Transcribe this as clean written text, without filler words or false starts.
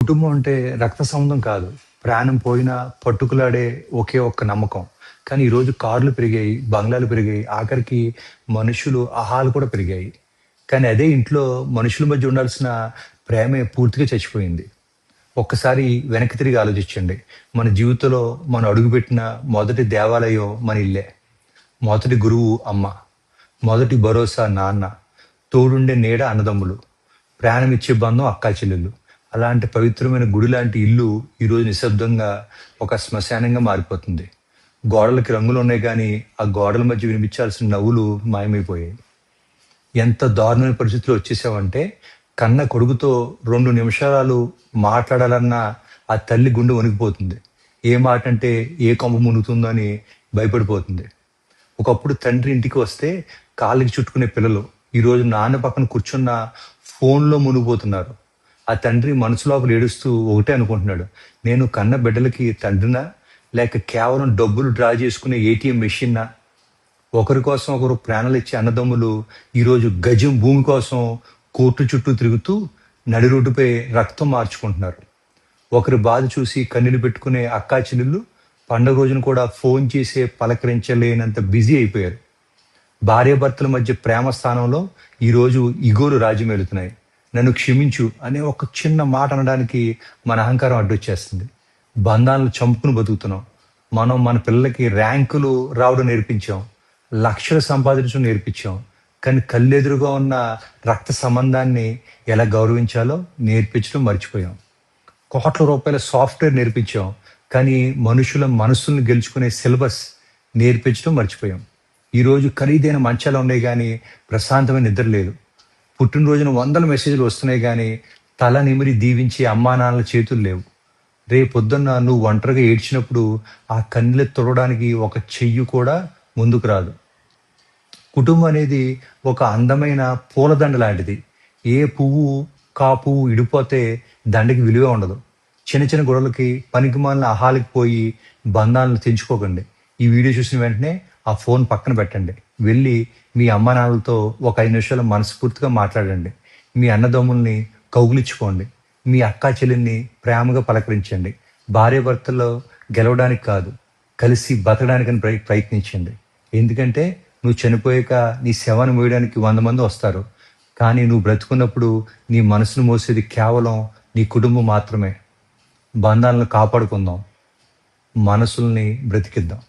కుటుంబం అంటే రక్త సంబంధం కాదు. ప్రాణం పోయినా పట్టుకులాడే ఒకే ఒక్క నమ్మకం. కానీ ఈరోజు కార్లు పెరిగాయి, బంగ్లాలు పెరిగాయి, ఆఖరికి మనుషులు అహాలు కూడా పెరిగాయి. కానీ అదే ఇంట్లో మనుషుల మధ్య ఉండాల్సిన ప్రేమే పూర్తిగా చచ్చిపోయింది. ఒక్కసారి వెనక్కి తిరిగి ఆలోచించండి. మన జీవితంలో మనం అడుగుపెట్టిన మొదటి దేవాలయం మన ఇల్లే. మొదటి గురువు అమ్మ. మొదటి భరోసా నాన్న. తోడుండే నీడ అన్నదమ్ములు. ప్రాణమిచ్చే బంధం అక్కా చెల్లెళ్ళు. అలాంటి పవిత్రమైన గుడి లాంటి ఇల్లు ఈరోజు నిశ్శబ్దంగా ఒక శ్మశానంగా మారిపోతుంది. గోడలకి రంగులున్నాయి కానీ, ఆ గోడల మధ్య వినిపించాల్సిన నవ్వులు మాయమైపోయాయి. ఎంత దారుణమైన పరిస్థితిలో వచ్చేసావంటే, కన్న కొడుకుతో 2 నిమిషాలు మాట్లాడాలన్నా ఆ తల్లి గుండె వణికిపోతుంది. ఏ మాట అంటే ఏ కొమ్మ మునుగుతుందో అని భయపడిపోతుంది. ఒకప్పుడు తండ్రి ఇంటికి వస్తే కాళ్ళకి చుట్టుకునే పిల్లలు ఈరోజు నాన్న పక్కన కూర్చున్న ఫోన్లో మునిగిపోతున్నారు. ఆ తండ్రి మనసు లోపల ఏడుస్తూ ఒకటే అనుకుంటున్నాడు, నేను కన్న బిడ్డలకి తండ్రినా, లేక కేవలం డబ్బులు డ్రా చేసుకునే ఏటీఎం మెషిన్నా? ఒకరి కోసం ఒకరు ప్రాణాలు ఇచ్చే అన్నదమ్ములు ఈరోజు గజం భూమి కోసం కోర్టు చుట్టూ తిరుగుతూ నడి రోడ్డుపై రక్తం మార్చుకుంటున్నారు. ఒకరి బాధ చూసి కన్నీళ్లు పెట్టుకునే అక్కా చెల్లెళ్ళు పండుగ రోజున కూడా ఫోన్ చేసే పలకరించలేనంత బిజీ అయిపోయారు. భార్యాభర్తల మధ్య ప్రేమ స్థానంలో ఈరోజు ఇగోలు రాజ్యమేలుతున్నాయి. నన్ను క్షమించు అనే ఒక చిన్న మాట అనడానికి మన అహంకారం అడ్డొచ్చేస్తుంది. బంధాలను చంపుకుని బతుకుతున్నాం. మనం మన పిల్లలకి ర్యాంకులు రావడం నేర్పించాం, లక్షలు సంపాదించడం నేర్పించాం. కానీ కళ్ళెదురుగా ఉన్న రక్త సంబంధాన్ని ఎలా గౌరవించాలో నేర్పించడం మర్చిపోయాం. కోట్ల రూపాయల సాఫ్ట్వేర్ నేర్పించాం, కానీ మనుషుల మనసుల్ని గెలుచుకునే సిలబస్ నేర్పించడం మర్చిపోయాం. ఈరోజు ఖరీదైన మంచాలు ఉన్నాయి కానీ ప్రశాంతమైన నిద్ర లేదు. పుట్టినరోజున 100 మెసేజ్లు వస్తున్నాయి కానీ తల నిమిరి దీవించే అమ్మా నాన్నల చేతులు లేవు. రేపొద్దున్న నువ్వు ఒంటరిగా ఏడ్చినప్పుడు ఆ కన్నీళ్ళు తుడవడానికి ఒక చెయ్యి కూడా ముందుకు రాదు. కుటుంబం అనేది ఒక అందమైన పూలదండ లాంటిది. ఏ పువ్వు పువ్వు ఇడిపోతే దండకి విలువే ఉండదు. చిన్న చిన్న గొడవలకి పనికిమాలిన ఆహాలకి పోయి బంధాలను తెంచుకోకండి. ఈ వీడియో చూసిన వెంటనే ఆ ఫోన్ పక్కన పెట్టండి. వెళ్ళి మీ అమ్మ నాన్నలతో ఒక 5 నిమిషాలు మనస్ఫూర్తిగా మాట్లాడండి. మీ అన్నదమ్ముల్ని కౌగిలించుకోండి. మీ అక్కా చెల్లిని ప్రేమగా పలకరించండి. భార్యాభర్తల్లో గెలవడానికి కాదు, కలిసి బతకడానికని ప్రయత్నించండి. ఎందుకంటే నువ్వు చనిపోయాక నీ శవాన్ని మోయడానికి 100 మంది వస్తారు. కానీ నువ్వు బ్రతుకున్నప్పుడు నీ మనసును మోసేది కేవలం నీ కుటుంబం మాత్రమే. బంధాలను కాపాడుకుందాం, మనసుల్ని బ్రతికిద్దాం.